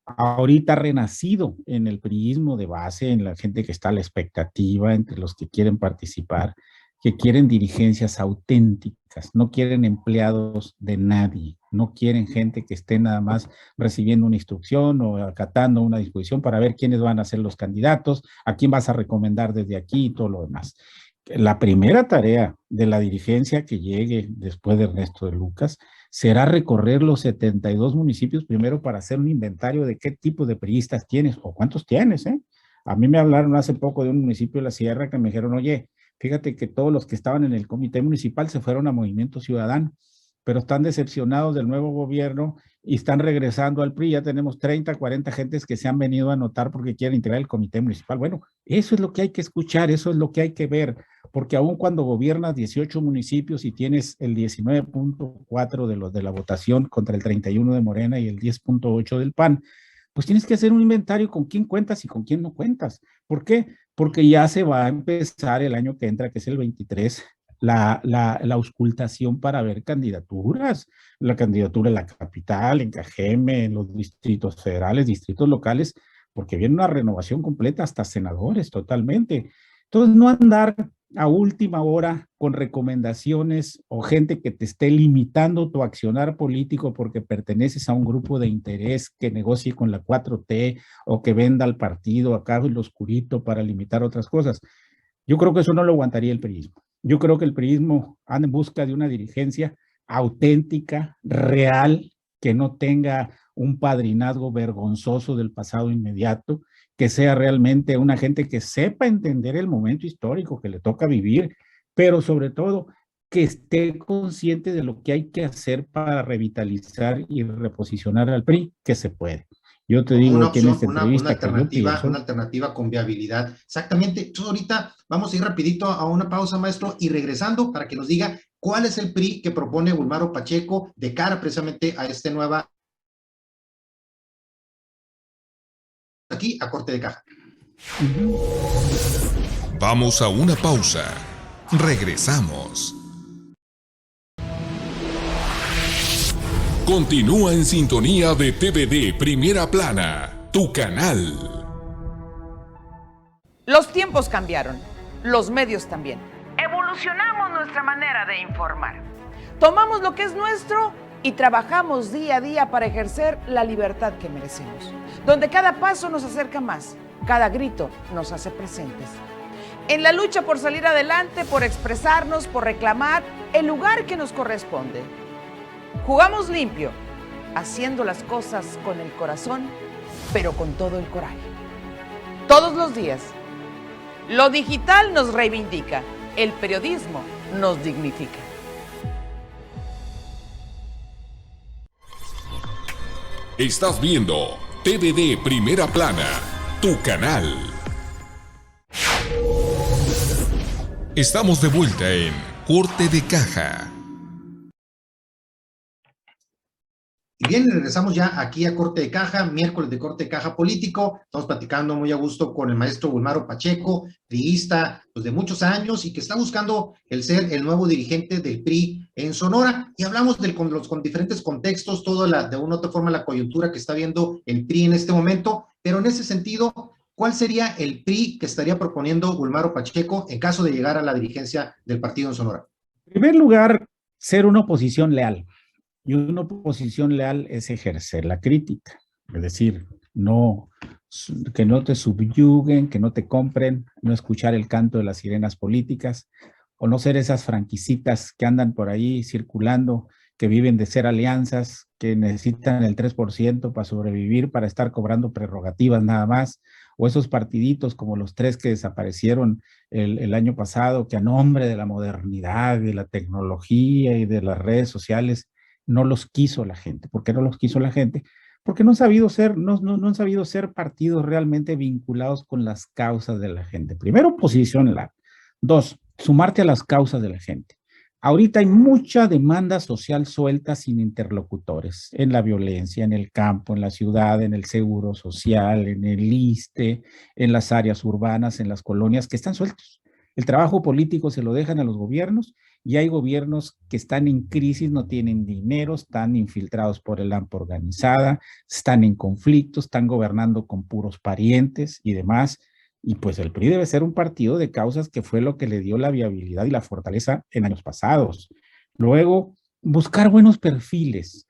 Ahorita ha renacido en el priismo de base, en la gente que está a la expectativa, entre los que quieren participar, que quieren dirigencias auténticas, no quieren empleados de nadie, no quieren gente que esté nada más recibiendo una instrucción o acatando una disposición para ver quiénes van a ser los candidatos, a quién vas a recomendar desde aquí y todo lo demás. La primera tarea de la dirigencia que llegue después de Ernesto de Lucas será recorrer los 72 municipios primero para hacer un inventario de qué tipo de priistas tienes o cuántos tienes, ¿eh? A mí me hablaron hace poco de un municipio de la Sierra que me dijeron, oye, fíjate que todos los que estaban en el comité municipal se fueron a Movimiento Ciudadano, pero están decepcionados del nuevo gobierno y están regresando al PRI. Ya tenemos 30, 40 gentes que se han venido a anotar porque quieren integrar el comité municipal. Bueno, eso es lo que hay que escuchar, eso es lo que hay que ver, porque aun cuando gobiernas 18 municipios y tienes el 19.4 de los de la votación contra el 31 de Morena y el 10.8 del PAN, pues tienes que hacer un inventario con quién cuentas y con quién no cuentas. ¿Por qué? Porque ya se va a empezar el año que entra, que es el 23, la auscultación para ver candidaturas, la candidatura en la capital, en Cajeme, en los distritos federales, distritos locales, porque viene una renovación completa hasta senadores totalmente. Entonces, no andar a última hora con recomendaciones o gente que te esté limitando tu accionar político porque perteneces a un grupo de interés que negocie con la 4T o que venda al partido acá en lo oscurito para limitar otras cosas. Yo creo que eso no lo aguantaría el priismo. Yo creo que el priismo anda en busca de una dirigencia auténtica, real, que no tenga un padrinazgo vergonzoso del pasado inmediato, que sea realmente una gente que sepa entender el momento histórico que le toca vivir, pero sobre todo que esté consciente de lo que hay que hacer para revitalizar y reposicionar al PRI, que se puede. Yo te digo una que en opción, esta entrevista una alternativa con viabilidad. Exactamente. Entonces ahorita vamos a ir rapidito a una pausa, maestro, y regresando para que nos diga cuál es el PRI que propone Wulmaro Pacheco de cara precisamente a esta nueva aquí a corte de caja. Vamos a una pausa. Regresamos. Continúa en sintonía de TVD Primera Plana, tu canal. Los tiempos cambiaron, los medios también. Evolucionamos nuestra manera de informar. Tomamos lo que es nuestro y trabajamos día a día para ejercer la libertad que merecemos, donde cada paso nos acerca más, cada grito nos hace presentes. En la lucha por salir adelante, por expresarnos, por reclamar el lugar que nos corresponde. Jugamos limpio, haciendo las cosas con el corazón, pero con todo el coraje. Todos los días. Lo digital nos reivindica, el periodismo nos dignifica. Estás viendo TVD Primera Plana, tu canal. Estamos de vuelta en Corte de Caja. Y bien, regresamos ya aquí a Corte de Caja, miércoles de Corte de Caja Político. Estamos platicando muy a gusto con el maestro Wulmaro Pacheco, priista pues, de muchos años y que está buscando el ser el nuevo dirigente del PRI en Sonora. Y hablamos con diferentes contextos, de una u otra forma la coyuntura que está viendo el PRI en este momento. Pero en ese sentido, ¿cuál sería el PRI que estaría proponiendo Wulmaro Pacheco en caso de llegar a la dirigencia del partido en Sonora? En primer lugar, ser una oposición leal. Y una oposición leal es ejercer la crítica, es decir, que no te subyuguen, que no te compren, no escuchar el canto de las sirenas políticas, o no ser esas franquicitas que andan por ahí circulando que viven de ser alianzas, que necesitan el 3% para sobrevivir, para estar cobrando prerrogativas nada más, o esos partiditos como los 3 que desaparecieron el año pasado, que a nombre de la modernidad, de la tecnología y de las redes sociales, no los quiso la gente. ¿Por qué no los quiso la gente? Porque no han sabido ser partidos realmente vinculados con las causas de la gente. Primero, posicionar. 2, sumarte a las causas de la gente. Ahorita hay mucha demanda social suelta sin interlocutores, en la violencia, en el campo, en la ciudad, en el seguro social, en el ISSSTE, en las áreas urbanas, en las colonias, que están sueltos. El trabajo político se lo dejan a los gobiernos y hay gobiernos que están en crisis, no tienen dinero, están infiltrados por el AMPA organizada, están en conflictos, están gobernando con puros parientes y demás. Y pues el PRI debe ser un partido de causas, que fue lo que le dio la viabilidad y la fortaleza en años pasados. Luego, buscar buenos perfiles,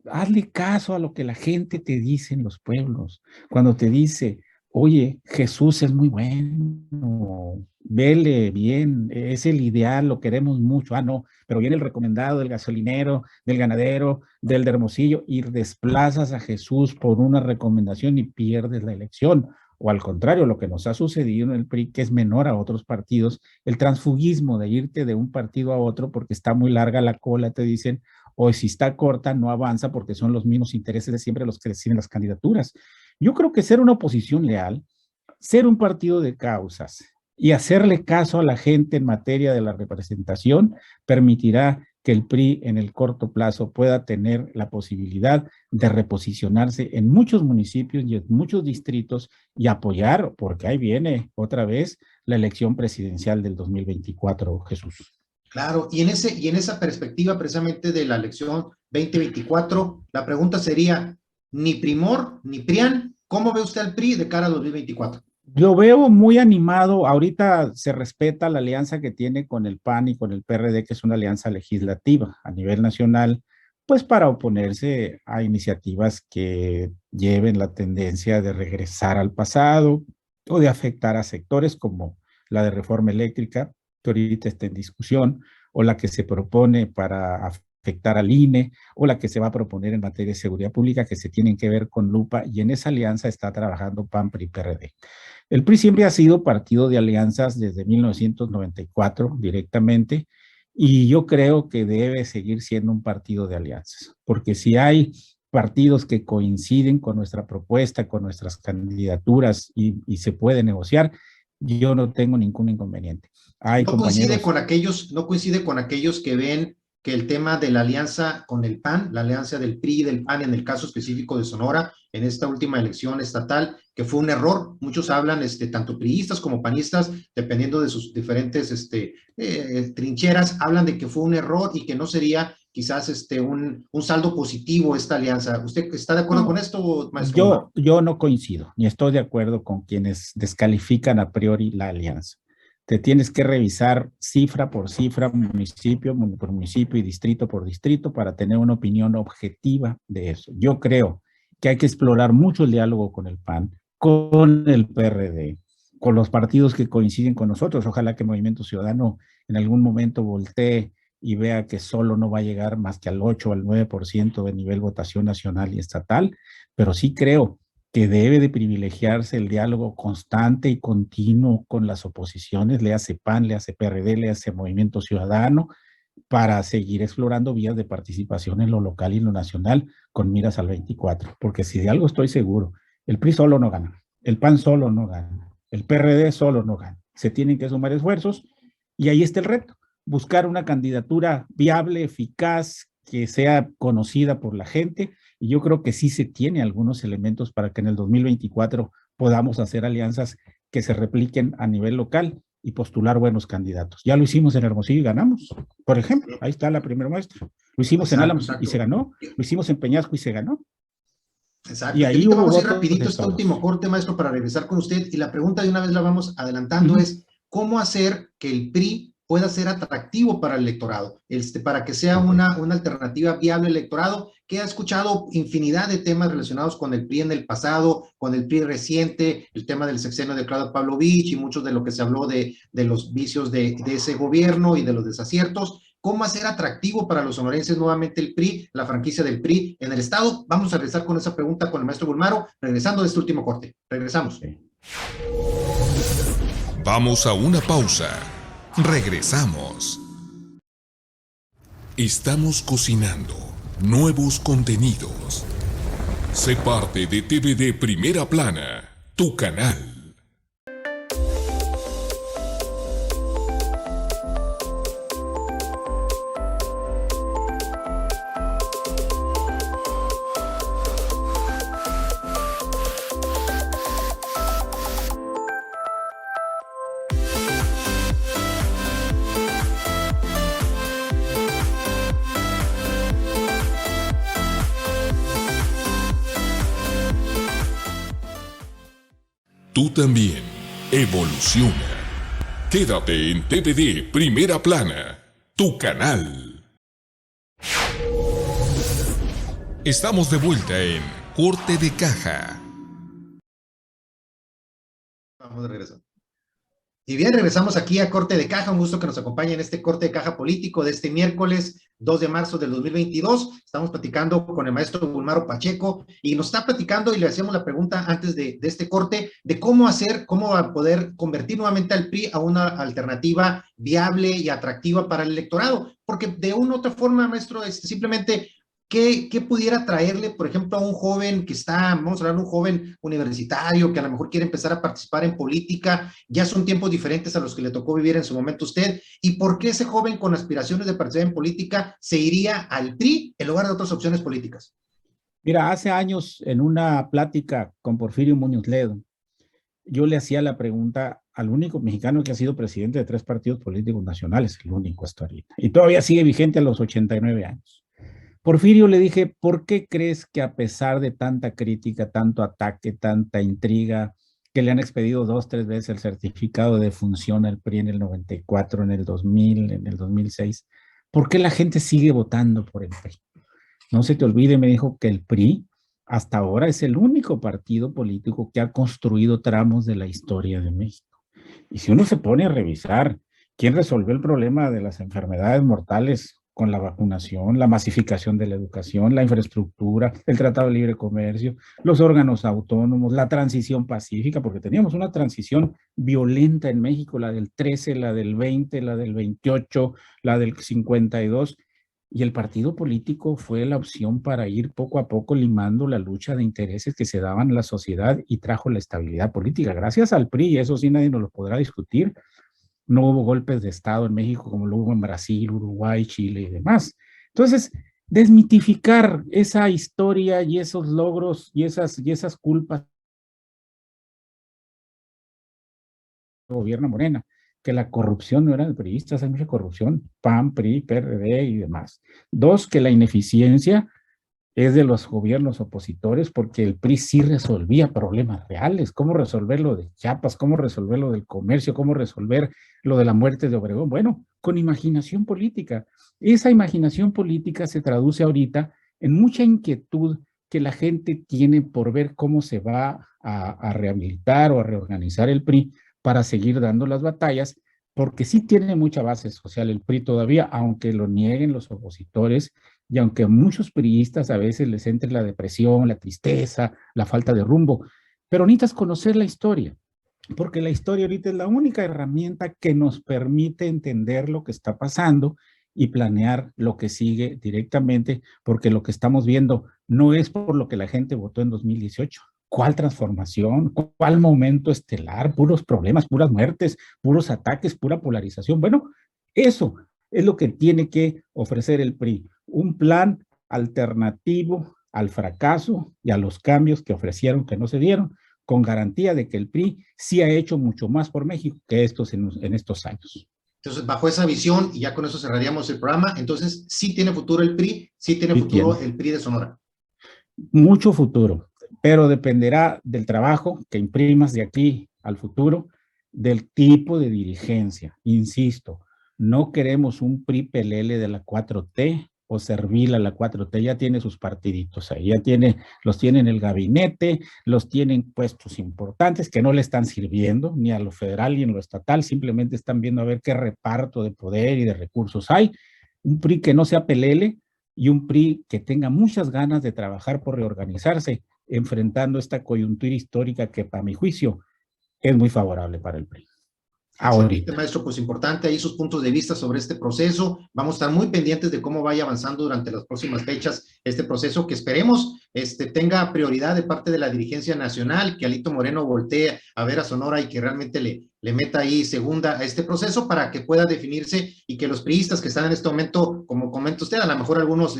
hazle caso a lo que la gente te dice en los pueblos. Cuando te dice, oye, Jesús es muy bueno, vele bien, es el ideal, lo queremos mucho. Ah, no, pero viene el recomendado del gasolinero, del ganadero, del de Hermosillo, y desplazas a Jesús por una recomendación y pierdes la elección. O al contrario, lo que nos ha sucedido en el PRI, que es menor a otros partidos, el transfugismo de irte de un partido a otro porque está muy larga la cola, te dicen, o si está corta, no avanza porque son los mismos intereses de siempre los que deciden las candidaturas. Yo creo que ser una oposición leal, ser un partido de causas y hacerle caso a la gente en materia de la representación permitirá que el PRI en el corto plazo pueda tener la posibilidad de reposicionarse en muchos municipios y en muchos distritos y apoyar, porque ahí viene otra vez la elección presidencial del 2024, Jesús. Claro, y en esa perspectiva precisamente de la elección 2024, la pregunta sería, ni Primor, ni PRIAN, ¿cómo ve usted al PRI de cara a 2024? Lo veo muy animado. Ahorita se respeta la alianza que tiene con el PAN y con el PRD, que es una alianza legislativa a nivel nacional, pues para oponerse a iniciativas que lleven la tendencia de regresar al pasado o de afectar a sectores como la de reforma eléctrica, que ahorita está en discusión, o la que se propone para afectar al INE, o la que se va a proponer en materia de seguridad pública, que se tienen que ver con lupa, y en esa alianza está trabajando PAN, PRI, PRD. El PRI siempre ha sido partido de alianzas desde 1994 directamente, y yo creo que debe seguir siendo un partido de alianzas, porque si hay partidos que coinciden con nuestra propuesta, con nuestras candidaturas y se puede negociar, yo no tengo ningún inconveniente. Hay no coincide con aquellos que ven que el tema de la alianza con el PAN, la alianza del PRI y del PAN en el caso específico de Sonora, en esta última elección estatal, que fue un error. Muchos hablan, tanto priistas como panistas, dependiendo de sus diferentes trincheras, hablan de que fue un error y que no sería quizás un saldo positivo esta alianza. ¿Usted está de acuerdo con esto, maestro? Yo no coincido, ni estoy de acuerdo con quienes descalifican a priori la alianza. Te tienes que revisar cifra por cifra, municipio por municipio y distrito por distrito para tener una opinión objetiva de eso. Yo creo que hay que explorar mucho el diálogo con el PAN, con el PRD, con los partidos que coinciden con nosotros. Ojalá que Movimiento Ciudadano en algún momento voltee y vea que solo no va a llegar más que al 8 o al 9% de nivel votación nacional y estatal, pero sí creo que debe de privilegiarse el diálogo constante y continuo con las oposiciones, le hace PAN, le hace PRD, le hace Movimiento Ciudadano, para seguir explorando vías de participación en lo local y en lo nacional con miras al 24, porque si de algo estoy seguro, el PRI solo no gana, el PAN solo no gana, el PRD solo no gana, se tienen que sumar esfuerzos y ahí está el reto, buscar una candidatura viable, eficaz, que sea conocida por la gente, y yo creo que sí se tiene algunos elementos para que en el 2024 podamos hacer alianzas que se repliquen a nivel local y postular buenos candidatos. Ya lo hicimos en Hermosillo y ganamos, por ejemplo, ahí está la primera muestra. Lo hicimos en Álamos y se ganó, lo hicimos en Peñasco y se ganó. Exacto. Y ahí vamos a ir rapidito este último corte, maestro, para regresar con usted, y la pregunta de una vez la vamos adelantando es, ¿cómo hacer que el PRI pueda ser atractivo para el electorado, para que sea una alternativa viable al electorado, que ha escuchado infinidad de temas relacionados con el PRI en el pasado, con el PRI reciente, el tema del sexenio de Claudio Pavlovich y mucho de lo que se habló de los vicios de ese gobierno y de los desaciertos, cómo hacer atractivo para los sonorenses nuevamente el PRI, la franquicia del PRI en el estado. Vamos a regresar con esa pregunta con el maestro Bulmaro, regresando de este último corte. Regresamos. Vamos a una pausa. Regresamos. Estamos cocinando nuevos contenidos. Sé parte de TVD Primera Plana, tu canal. Tú también evoluciona. Quédate en TVD Primera Plana, tu canal. Estamos de vuelta en Corte de Caja. Vamos de regreso. Y bien, regresamos aquí a Corte de Caja. Un gusto que nos acompañe en este Corte de Caja político de este miércoles 2 de marzo del 2022. Estamos platicando con el maestro Bulmaro Pacheco y nos está platicando, y le hacíamos la pregunta antes de este corte, de cómo poder convertir nuevamente al PRI a una alternativa viable y atractiva para el electorado. Porque de una u otra forma, maestro, simplemente, ¿qué pudiera traerle, por ejemplo, a un joven que vamos a hablar de un joven universitario que a lo mejor quiere empezar a participar en política? Ya son tiempos diferentes a los que le tocó vivir en su momento usted. ¿Y por qué ese joven con aspiraciones de participar en política se iría al PRI en lugar de otras opciones políticas? Mira, hace años en una plática con Porfirio Muñoz Ledo, yo le hacía la pregunta al único mexicano que ha sido presidente de 3 partidos políticos nacionales, el único hasta ahorita, y todavía sigue vigente a los 89 años. Porfirio, le dije, ¿por qué crees que a pesar de tanta crítica, tanto ataque, tanta intriga, que le han expedido 2, 3 veces el certificado de defunción al PRI en el 94, en el 2000, en el 2006, ¿por qué la gente sigue votando por el PRI? No se te olvide, me dijo, que el PRI hasta ahora es el único partido político que ha construido tramos de la historia de México. Y si uno se pone a revisar quién resolvió el problema de las enfermedades mortales con la vacunación, la masificación de la educación, la infraestructura, el Tratado de Libre Comercio, los órganos autónomos, la transición pacífica, porque teníamos una transición violenta en México, la del 13, la del 20, la del 28, la del 52, y el partido político fue la opción para ir poco a poco limando la lucha de intereses que se daban en la sociedad y trajo la estabilidad política. Gracias al PRI, y eso sí nadie nos lo podrá discutir, no hubo golpes de Estado en México como lo hubo en Brasil, Uruguay, Chile y demás. Entonces, desmitificar esa historia y esos logros y esas culpas del gobierno Morena, que la corrupción no era de priistas, hay mucha corrupción, PAN, PRI, PRD y demás. 2, que la ineficiencia es de los gobiernos opositores, porque el PRI sí resolvía problemas reales. ¿Cómo resolver lo de Chiapas? ¿Cómo resolver lo del comercio? ¿Cómo resolver lo de la muerte de Obregón? Bueno, con imaginación política. Esa imaginación política se traduce ahorita en mucha inquietud que la gente tiene por ver cómo se va a rehabilitar o a reorganizar el PRI para seguir dando las batallas, porque sí tiene mucha base social el PRI todavía, aunque lo nieguen los opositores, y aunque a muchos priistas a veces les entre la depresión, la tristeza, la falta de rumbo, pero necesitas conocer la historia, porque la historia ahorita es la única herramienta que nos permite entender lo que está pasando y planear lo que sigue directamente, porque lo que estamos viendo no es por lo que la gente votó en 2018. ¿Cuál transformación? ¿Cuál momento estelar? Puros problemas, puras muertes, puros ataques, pura polarización. Bueno, eso es lo que tiene que ofrecer el PRI, un plan alternativo al fracaso y a los cambios que ofrecieron que no se dieron, con garantía de que el PRI sí ha hecho mucho más por México que en estos años. Entonces, bajo esa visión, y ya con eso cerraríamos el programa, entonces, ¿sí tiene futuro el PRI? ¿Sí tiene futuro el PRI de Sonora? Mucho futuro, pero dependerá del trabajo que imprimas de aquí al futuro, del tipo de dirigencia. Insisto, no queremos un PRI pelele de la 4T o servil a la 4T, ya tiene sus partiditos ahí, los tiene en el gabinete, los tienen puestos importantes que no le están sirviendo ni a lo federal ni a lo estatal, simplemente están viendo a ver qué reparto de poder y de recursos hay. Un PRI que no sea pelele y un PRI que tenga muchas ganas de trabajar por reorganizarse, enfrentando esta coyuntura histórica que, para mi juicio, es muy favorable para el PRI. Ahorita, maestro, pues importante ahí sus puntos de vista sobre este proceso. Vamos a estar muy pendientes de cómo vaya avanzando durante las próximas fechas este proceso, que esperemos tenga prioridad de parte de la dirigencia nacional, que Alito Moreno voltee a ver a Sonora y que realmente le meta ahí segunda a este proceso para que pueda definirse y que los priistas que están en este momento, como comenta usted, a lo mejor algunos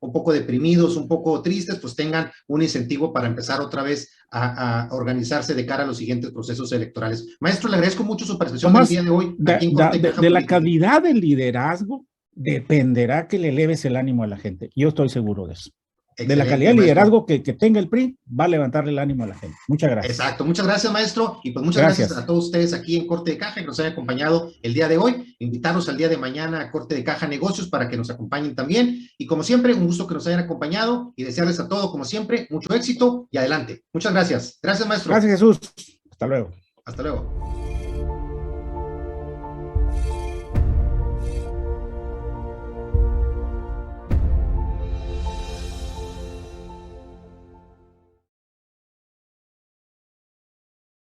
un poco deprimidos, un poco tristes, pues tengan un incentivo para empezar otra vez a organizarse de cara a los siguientes procesos electorales. Maestro, le agradezco mucho su participación el día de hoy. De la calidad del liderazgo dependerá que le eleves el ánimo a la gente. Yo estoy seguro de eso. Excelente, de la calidad de liderazgo que tenga el PRI, va a levantarle el ánimo a la gente. Muchas gracias. Exacto, muchas gracias, maestro, y pues muchas gracias a todos ustedes aquí en Corte de Caja que nos han acompañado el día de hoy. Invitarlos al día de mañana a Corte de Caja Negocios para que nos acompañen también, y como siempre, un gusto que nos hayan acompañado y desearles a todos, como siempre, mucho éxito y adelante. Muchas gracias. Gracias, maestro. Gracias, Jesús. Hasta luego. Hasta luego.